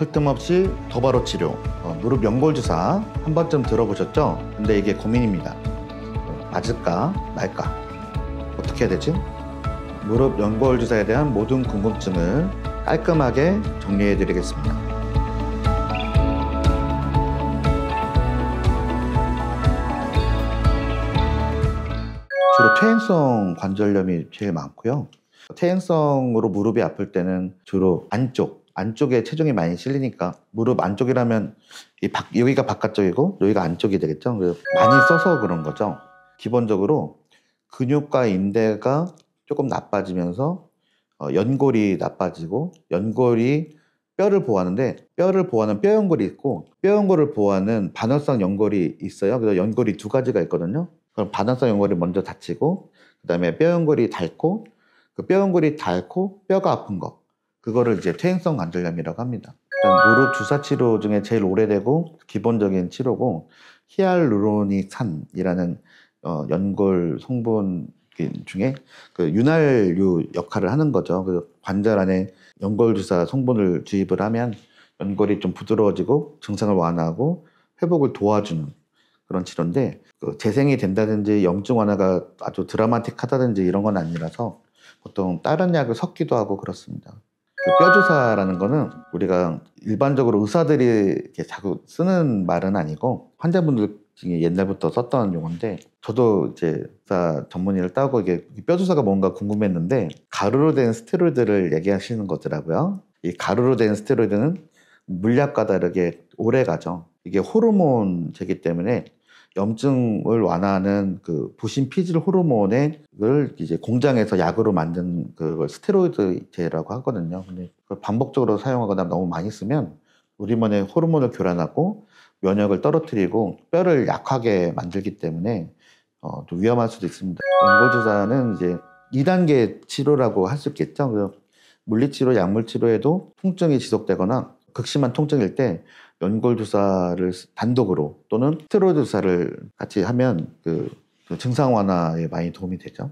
아플 틈 없이 더바로 치료, 무릎 연골 주사 한 번쯤 들어보셨죠? 근데 이게 고민입니다. 맞을까 말까 어떻게 해야 되지? 무릎 연골 주사에 대한 모든 궁금증을 깔끔하게 정리해 드리겠습니다. 주로 퇴행성 관절염이 제일 많고요. 퇴행성으로 무릎이 아플 때는 주로 안쪽에 체중이 많이 실리니까, 무릎 안쪽이라면 여기가 바깥쪽이고 여기가 안쪽이 되겠죠. 많이 써서 그런 거죠. 기본적으로 근육과 인대가 조금 나빠지면서 연골이 나빠지고, 연골이 뼈를 보호하는데, 뼈를 보호하는 뼈연골이 있고 뼈연골을 보호하는 반월성 연골이 있어요. 그래서 연골이 두 가지가 있거든요. 그럼 반월성 연골이 먼저 다치고, 그 다음에 뼈연골이 닳고, 그 뼈연골이 닳고 뼈가 아픈 거, 그거를 이제 퇴행성 관절염이라고 합니다. 일단 무릎 주사 치료 중에 제일 오래되고 기본적인 치료고, 히알루로닉산이라는 연골 성분 중에 그 윤활유 역할을 하는 거죠. 그 관절 안에 연골 주사 성분을 주입을 하면 연골이 좀 부드러워지고 증상을 완화하고 회복을 도와주는 그런 치료인데, 그 재생이 된다든지 염증 완화가 아주 드라마틱하다든지 이런 건 아니라서 보통 다른 약을 섞기도 하고 그렇습니다. 그 뼈주사라는 거는 우리가 일반적으로 의사들이 이렇게 자꾸 쓰는 말은 아니고 환자분들 중에 옛날부터 썼던 용어인데, 저도 이제 의사 전문의를 따고 이게 뼈주사가 뭔가 궁금했는데 가루로 된 스테로이드를 얘기하시는 거더라고요. 이 가루로 된 스테로이드는 물약과 다르게 오래 가죠. 이게 호르몬제이기 때문에 염증을 완화하는 그 부신 피질 호르몬을 이제 공장에서 약으로 만든 그걸 스테로이드제라고 하거든요. 근데 그걸 반복적으로 사용하거나 너무 많이 쓰면 우리 몸의 호르몬을 교란하고 면역을 떨어뜨리고 뼈를 약하게 만들기 때문에 좀 위험할 수도 있습니다. 연골주사는 이제 2단계 치료라고 할 수 있겠죠. 그래서 물리치료, 약물치료에도 통증이 지속되거나 극심한 통증일 때 연골 주사를 단독으로 또는 스테로이드 주사를 같이 하면 그 증상 완화에 많이 도움이 되죠.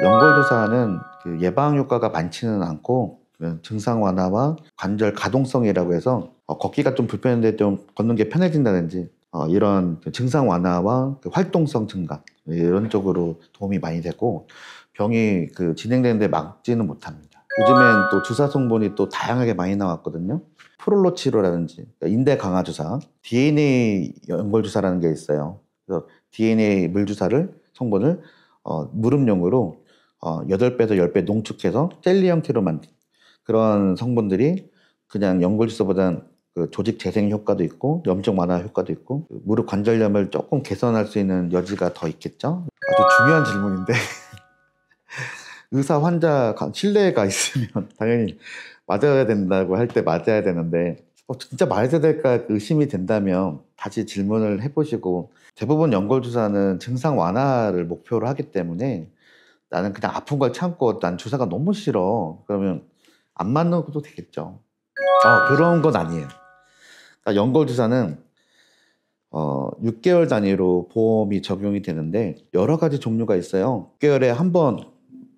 연골 주사는 그 예방 효과가 많지는 않고 증상 완화와 관절 가동성이라고 해서 걷기가 좀 불편한데 좀 걷는 게 편해진다든지 이런 증상 완화와 그 활동성 증가, 이런 쪽으로 도움이 많이 되고, 병이 그 진행되는데 막지는 못합니다. 요즘엔 또 주사 성분이 또 다양하게 많이 나왔거든요. 프롤로 치료라든지 인대 강화 주사, DNA 연골 주사라는 게 있어요. 그래서 DNA 물주사를 성분을 무릎용으로 8배에서 10배 농축해서 젤리 형태로 만든 그런 성분들이 그냥 연골 주사보다는 그 조직 재생 효과도 있고 염증 완화 효과도 있고 무릎 관절염을 조금 개선할 수 있는 여지가 더 있겠죠. 아주 중요한 질문인데 의사 환자 신뢰가 있으면 당연히 맞아야 된다고 할 때 맞아야 되는데, 진짜 맞아야 될까 의심이 된다면 다시 질문을 해보시고, 대부분 연골주사는 증상 완화를 목표로 하기 때문에 나는 그냥 아픈 걸 참고 난 주사가 너무 싫어 그러면 안 맞는 것도 되겠죠. 그런 건 아니에요. 그러니까 연골주사는 6개월 단위로 보험이 적용이 되는데 여러 가지 종류가 있어요. 6개월에 한 번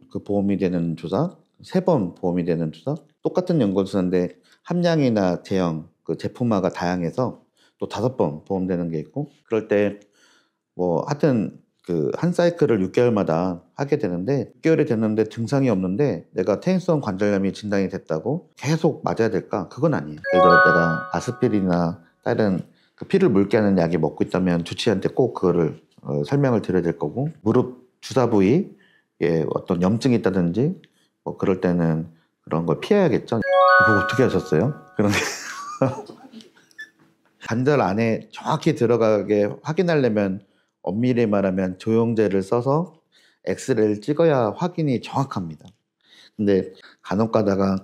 그 보험이 되는 주사, 3번 보험이 되는 주사, 똑같은 연골주사인데 함량이나 제형, 그 제품화가 다양해서 또 5번 보험되는 게 있고, 그럴 때 뭐 하여튼 그 한 사이클을 6개월마다 하게 되는데, 6개월이 됐는데 증상이 없는데 내가 퇴행성 관절염이 진단이 됐다고 계속 맞아야 될까? 그건 아니에요. 예를 들어 내가 아스피린이나 다른 그 피를 묽게 하는 약이 먹고 있다면 주치의한테 꼭 그거를 설명을 드려야 될 거고, 무릎 주사 부위에 어떤 염증이 있다든지 뭐 그럴 때는 그런 걸 피해야겠죠. 그거 어떻게 하셨어요? 그런 관절 안에 정확히 들어가게 확인하려면 엄밀히 말하면 조영제를 써서 엑스레이를 찍어야 확인이 정확합니다. 근데 간혹 가다가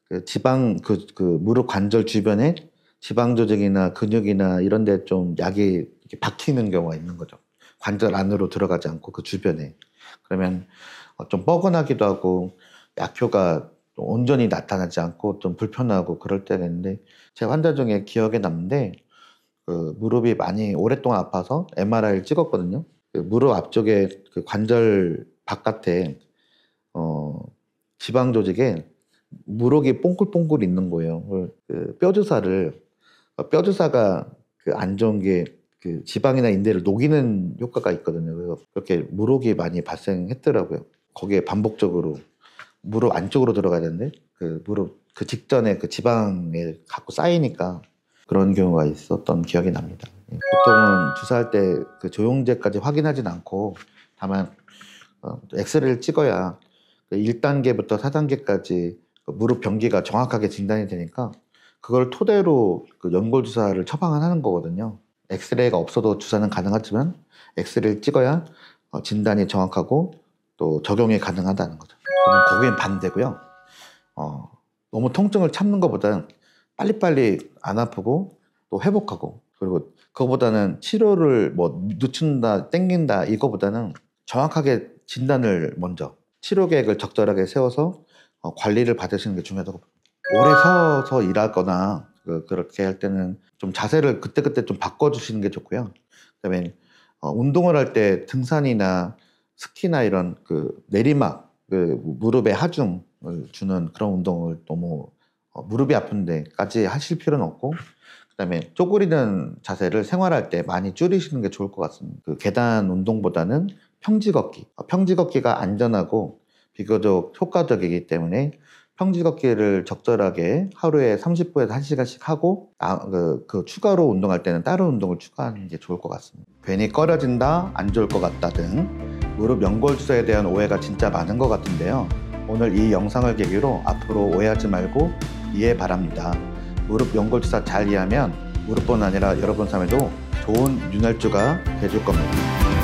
그 지방 그 무릎 관절 주변에 지방 조직이나 근육이나 이런 데 좀 약이 이렇게 박히는 경우가 있는 거죠. 관절 안으로 들어가지 않고 그 주변에. 그러면 좀 뻐근하기도 하고 약효가 온전히 나타나지 않고 좀 불편하고 그럴 때가 있는데, 제 환자 중에 기억에 남는데 그 무릎이 많이 오랫동안 아파서 MRI를 찍었거든요. 그 무릎 앞쪽에 그 관절 바깥에 지방 조직에 무릎이 뽕글뽕글 있는 거예요. 그 뼈주사가 그 안 좋은 게 그 지방이나 인대를 녹이는 효과가 있거든요. 그래서 그렇게 무릎이 많이 발생했더라고요. 거기에 반복적으로 무릎 안쪽으로 들어가야 되는데 그 무릎 그 직전에 그 지방에 갖고 쌓이니까 그런 경우가 있었던 기억이 납니다. 보통은 주사할 때 그 조영제까지 확인하진 않고 다만 엑스레이를 찍어야 1단계부터 4단계까지 무릎 병기가 정확하게 진단이 되니까 그걸 토대로 그 연골 주사를 처방하는 거거든요. 엑스레이가 없어도 주사는 가능하지만 엑스레이를 찍어야 진단이 정확하고 또 적용이 가능하다는 거죠. 저는 거기엔 반대고요. 너무 통증을 참는 것보다는 빨리빨리 안 아프고 또 회복하고, 그리고 그거보다는 치료를 뭐 늦춘다, 땡긴다 이거보다는 정확하게 진단을 먼저 치료 계획을 적절하게 세워서 관리를 받으시는 게 중요하다고 봅니다. 오래 서서 일하거나 그렇게 할 때는 좀 자세를 그때그때 좀 바꿔주시는 게 좋고요. 그다음에 운동을 할 때 등산이나 스키나 이런 그 내리막, 그 무릎에 하중을 주는 그런 운동을 너무 무릎이 아픈 데까지 하실 필요는 없고, 그다음에 쪼그리는 자세를 생활할 때 많이 줄이시는 게 좋을 것 같습니다. 그 계단 운동보다는 평지 걷기. 평지 걷기가 안전하고 비교적 효과적이기 때문에 평지 걷기를 적절하게 하루에 30분에서 1시간씩 하고 그 추가로 운동할 때는 다른 운동을 추가하는 게 좋을 것 같습니다. 괜히 꺼려진다, 안 좋을 것 같다 등 무릎 연골 주사에 대한 오해가 진짜 많은 것 같은데요. 오늘 이 영상을 계기로 앞으로 오해하지 말고 이해 바랍니다. 무릎 연골 주사 잘 이해하면 무릎뿐 아니라 여러분 삶에도 좋은 윤활주가 돼줄 겁니다.